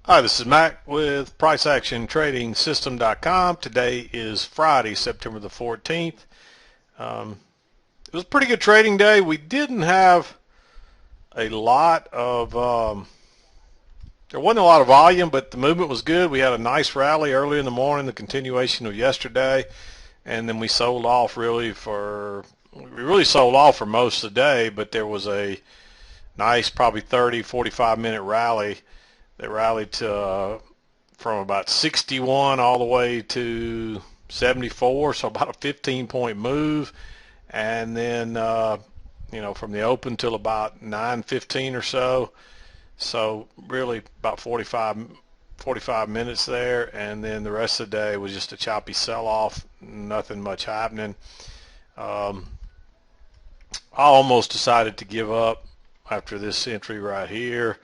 Hi, this is Mac with PriceActionTradingSystem.com. Today is Friday, September the 14th. It was a pretty good trading day. We didn't have a lot of, there wasn't a lot of volume, but the movement was good. We had a nice rally early in the morning, the continuation of yesterday, and then we sold off we really sold off for most of the day, but there was a nice probably 30, 45 minute rally. They rallied to from about 61 all the way to 74, so about a 15-point move. And then, from the open till about 9:15 or so really about 45 minutes there. And then the rest of the day was just a choppy sell-off, nothing much happening. Um, I almost decided to give up after this entry right here,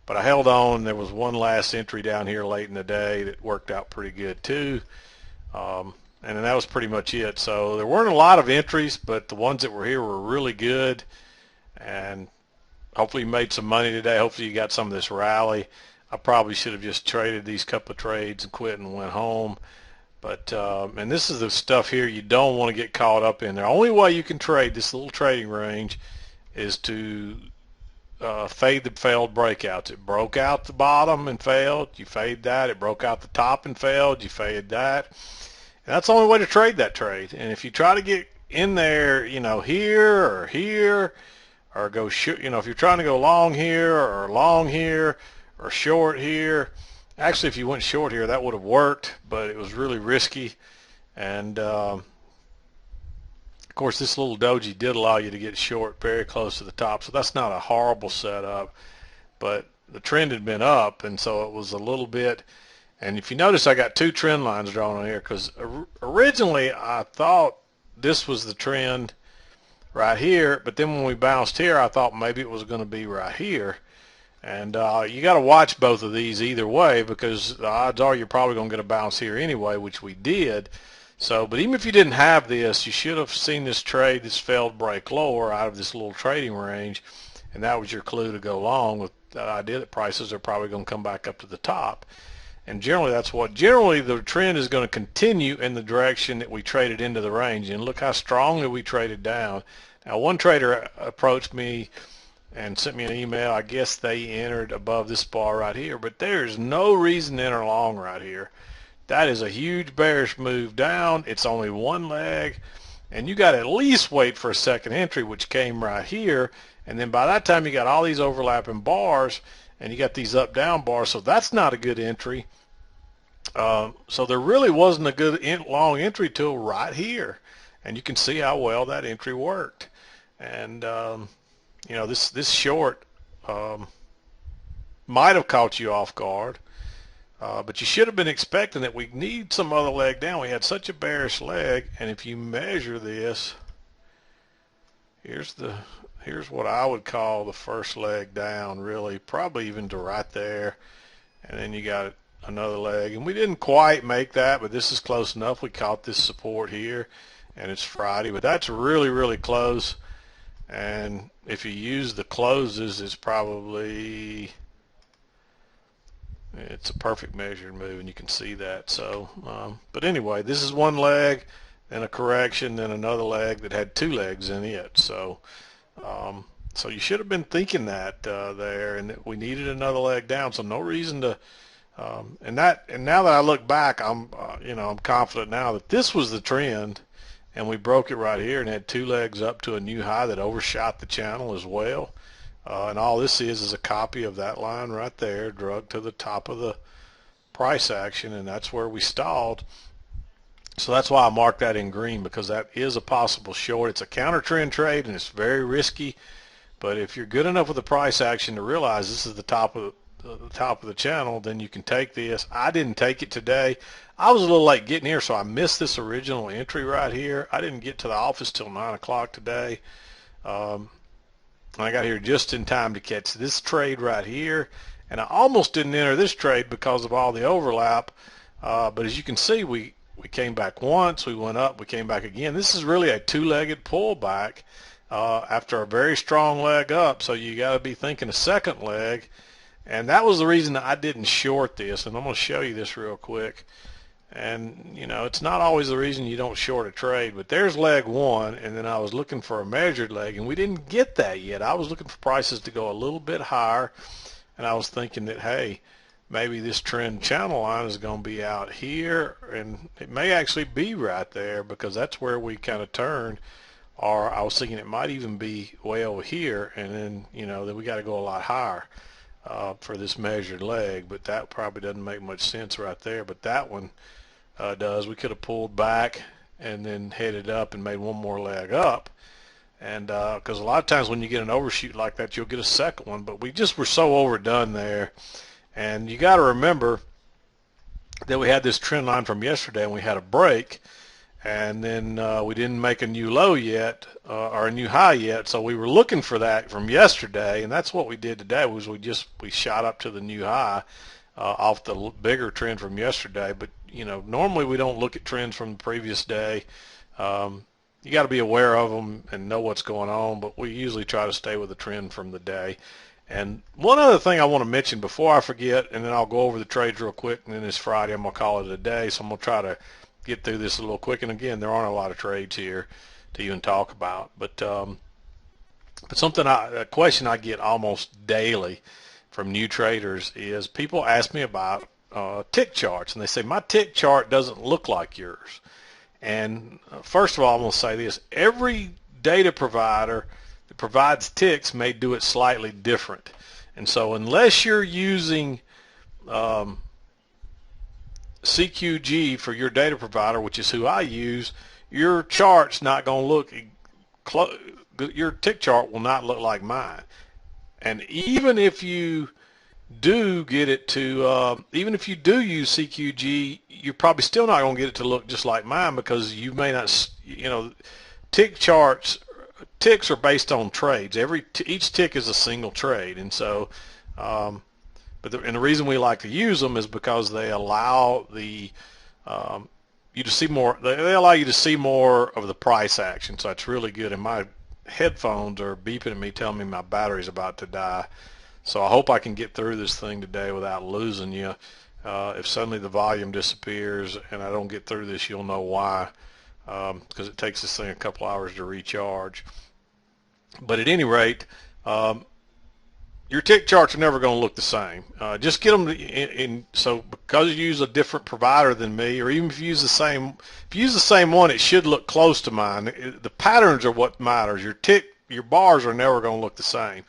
but I held on. There was one last entry down here late in the day that worked out pretty good too. And then that was pretty much it. So there weren't a lot of entries, but the ones that were here were really good. And hopefully you made some money today. Hopefully you got some of this rally. I probably should have just traded these couple of trades and quit and went home. But and this is the stuff here you don't want to get caught up in. The only way you can trade this little trading range is to fade the failed breakouts. It broke out the bottom and failed. You fade that. It broke out the top and failed. You fade that. And that's the only way to trade that trade. And if you try to get in there, here, or go short, if you're trying to go long here or short here, actually, if you went short here, that would have worked, but it was really risky. And of course, this little doji did allow you to get short very close to the top, so that's not a horrible setup. But the trend had been up, and so it was a little bit. And if you notice, I got two trend lines drawn on here because originally I thought this was the trend right here, but then when we bounced here, I thought maybe it was going to be right here. And you got to watch both of these either way, because the odds are you're probably going to get a bounce here anyway, which we did. So, but even if you didn't have this, you should have seen this trade, this failed break lower out of this little trading range, and that was your clue to go long with the idea that prices are probably going to come back up to the top. And generally generally the trend is going to continue in the direction that we traded into the range. And look how strongly we traded down. Now, one trader approached me and sent me an email. I guess they entered above this bar right here, but there's no reason to enter long right here. That is a huge bearish move down. It's only one leg, and you got to at least wait for a second entry, which came right here. And then by that time, you got all these overlapping bars, and you got these up down bars, so that's not a good entry. So there really wasn't a good long entry till right here, and you can see how well that entry worked. And this short might have caught you off guard, but you should have been expecting that we need some other leg down. We had such a bearish leg, and if you measure this, here's what I would call the first leg down, really, probably even to right there, and then you got another leg, and we didn't quite make that, but this is close enough. We caught this support here, and it's Friday, but that's really, really close. And if you use the closes, it's a perfect measured move, and you can see that. So but anyway, this is one leg, then a correction, then another leg that had two legs in it. So so you should have been thinking that there, and that we needed another leg down, so no reason to and now that I look back, I'm confident now that this was the trend, and we broke it right here and had two legs up to a new high that overshot the channel as well. And all this is a copy of that line right there, drug to the top of the price action, and that's where we stalled. So that's why I marked that in green, because that is a possible short. It's a counter trend trade, and it's very risky. But if you're good enough with the price action to realize this is the top of the channel, then you can take this. I didn't take it today. I was a little late getting here, so I missed this original entry right here. I didn't get to the office till 9 o'clock today. I got here just in time to catch this trade right here, and I almost didn't enter this trade because of all the overlap. But as you can see, we came back once, we went up, we came back again. This is really a two-legged pullback after a very strong leg up, so you got to be thinking a second leg. And that was the reason that I didn't short this, and I'm going to show you this real quick. And, you know, it's not always the reason you don't short a trade, but there's leg one, and then I was looking for a measured leg, and we didn't get that yet. I was looking for prices to go a little bit higher, and I was thinking that, hey, maybe this trend channel line is going to be out here, and it may actually be right there because that's where we kind of turned. Or I was thinking it might even be way over here, and then, you know, then we got to go a lot higher for this measured leg, but that probably doesn't make much sense right there. But that one does. We could have pulled back and then headed up and made one more leg up, and because a lot of times when you get an overshoot like that, you'll get a second one, but we just were so overdone there. And you got to remember that we had this trend line from yesterday, and we had a break, and then we didn't make a new low yet or a new high yet, so we were looking for that from yesterday, and that's what we did today. Was we shot up to the new high off the bigger trend from yesterday. But you know, normally we don't look at trends from the previous day. You got to be aware of them and know what's going on, but we usually try to stay with the trend from the day. And one other thing I want to mention before I forget, and then I'll go over the trades real quick, and then it's Friday, I'm going to call it a day, so I'm going to try to get through this a little quick. And again, there aren't a lot of trades here to even talk about, but a question I get almost daily from new traders is people ask me about tick charts, and they say, my tick chart doesn't look like yours. And first of all, I'm going to say this: every data provider that provides ticks may do it slightly different. And so unless you're using CQG for your data provider, which is who I use, your chart's not going to look your tick chart will not look like mine. And even if you do get it to even if you do use CQG, you're probably still not going to get it to look just like mine, because you may not, you know, ticks are based on trades. Each tick is a single trade, and so but the reason we like to use them is because they allow you to see more. They allow you to see more of the price action, so it's really good. And my headphones are beeping at me, telling me my battery's about to die. So I hope I can get through this thing today without losing you. If suddenly the volume disappears and I don't get through this, you'll know why, because it takes this thing a couple hours to recharge. But at any rate, your tick charts are never going to look the same. Just get them so because you use a different provider than me, or even if you use the same one, it should look close to mine. The patterns are what matters. Your bars are never going to look the same.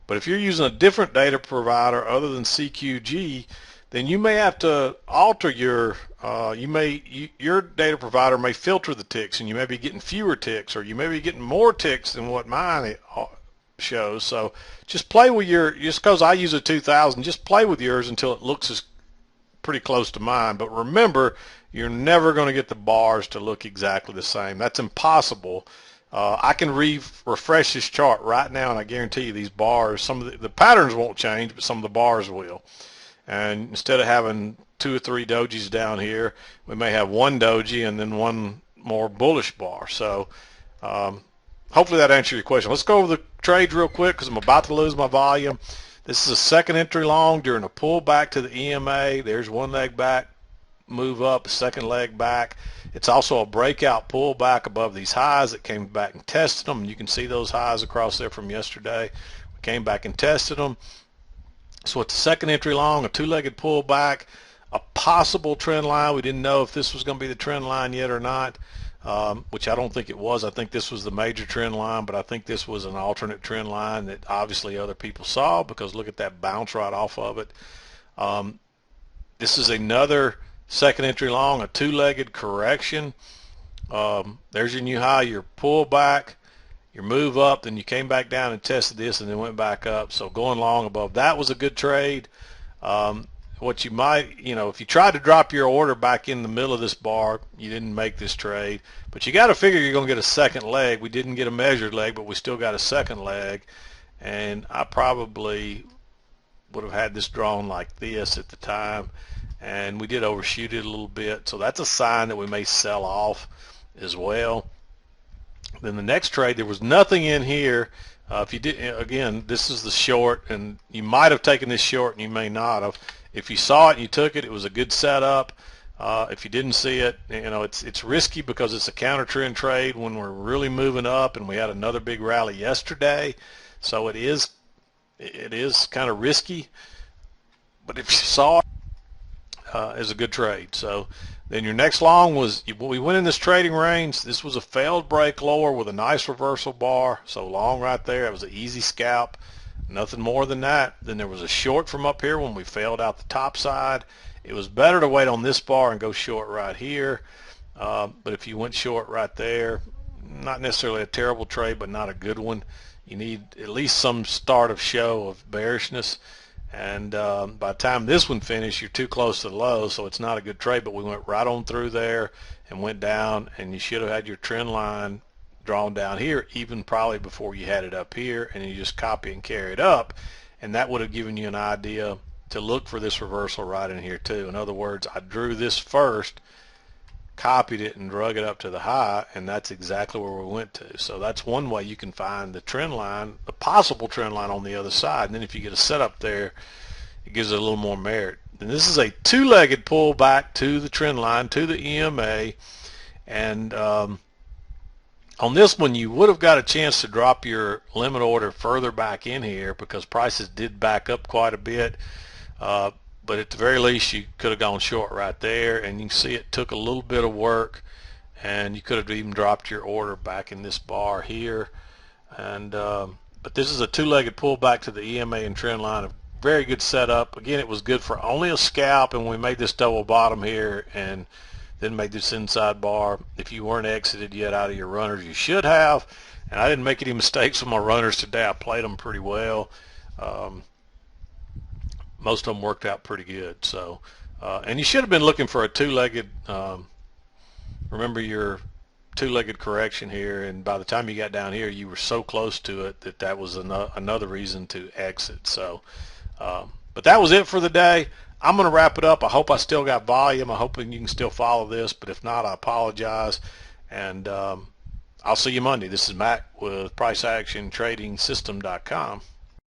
But if you're using a different data provider other than CQG, then you may have to alter your data provider may filter the ticks, and you may be getting fewer ticks, or you may be getting more ticks than what mine shows. So just play with just because I use a 2000, just play with yours until it looks pretty close to mine. But remember, you're never going to get the bars to look exactly the same. That's impossible. I can refresh this chart right now, and I guarantee you these bars, some of the patterns won't change, but some of the bars will. And instead of having 2 or 3 dojis down here, we may have one doji and then one more bullish bar. So hopefully that answers your question. Let's go over the trades real quick because I'm about to lose my volume. This is a second entry long during a pullback to the EMA. There's one leg back, move up, second leg back. It's also a breakout pullback above these highs that came back and tested them. And you can see those highs across there from yesterday. We came back and tested them. So it's a second entry long, a two-legged pullback, a possible trend line. We didn't know if this was going to be the trend line yet or not, which I don't think it was. I think this was the major trend line, but I think this was an alternate trend line that obviously other people saw, because look at that bounce right off of it. This is another second entry long, a two-legged correction. There's your new high, your pullback, your move up, then you came back down and tested this and then went back up. So going long above that was a good trade. What you might, if you tried to drop your order back in the middle of this bar, you didn't make this trade, but you got to figure you're going to get a second leg. We didn't get a measured leg, but we still got a second leg, and I probably would have had this drawn like this at the time, and we did overshoot it a little bit, so that's a sign that we may sell off as well. Then the next trade, there was nothing in here If you did, again, this is the short, and you might have taken this short and you may not have. If you saw it and you took it, it was a good setup. If you didn't see it, it's risky because it's a counter trend trade when we're really moving up, and we had another big rally yesterday, so it is kind of risky. But if you saw it, it's a good trade. So then your next long was, we went in this trading range. This was a failed break lower with a nice reversal bar. So long right there. It was an easy scalp. Nothing more than that. Then there was a short from up here when we failed out the top side. It was better to wait on this bar and go short right here. But if you went short right there, not necessarily a terrible trade, but not a good one. You need at least some start of show of bearishness. And by the time this one finished, you're too close to the low, so it's not a good trade. But we went right on through there and went down, and you should have had your trend line drawn down here, even probably before you had it up here, and you just copy and carry it up, and that would have given you an idea to look for this reversal right in here too. In other words, I drew this first, copied it, and drug it up to the high, and that's exactly where we went to. So that's one way you can find the trend line, the possible trend line on the other side. And then if you get a setup there, it gives it a little more merit. And this is a two-legged pull back to the trend line, to the EMA. And on this one, you would have got a chance to drop your limit order further back in here because prices did back up quite a bit. But at the very least, you could have gone short right there, and you can see it took a little bit of work, and you could have even dropped your order back in this bar here. And but this is a two-legged pullback to the EMA and trend line. A very good setup. Again, it was good for only a scalp, and we made this double bottom here, and then made this inside bar. If you weren't exited yet out of your runners, you should have. And I didn't make any mistakes with my runners today. I played them pretty well. Most of them worked out pretty good. So, and you should have been looking for a two-legged, remember your two-legged correction here, and by the time you got down here, you were so close to it that that was another reason to exit. So, but that was it for the day. I'm going to wrap it up. I hope I still got volume. I'm hoping you can still follow this, but if not, I apologize. And I'll see you Monday. This is Mac with PriceActionTradingSystem.com.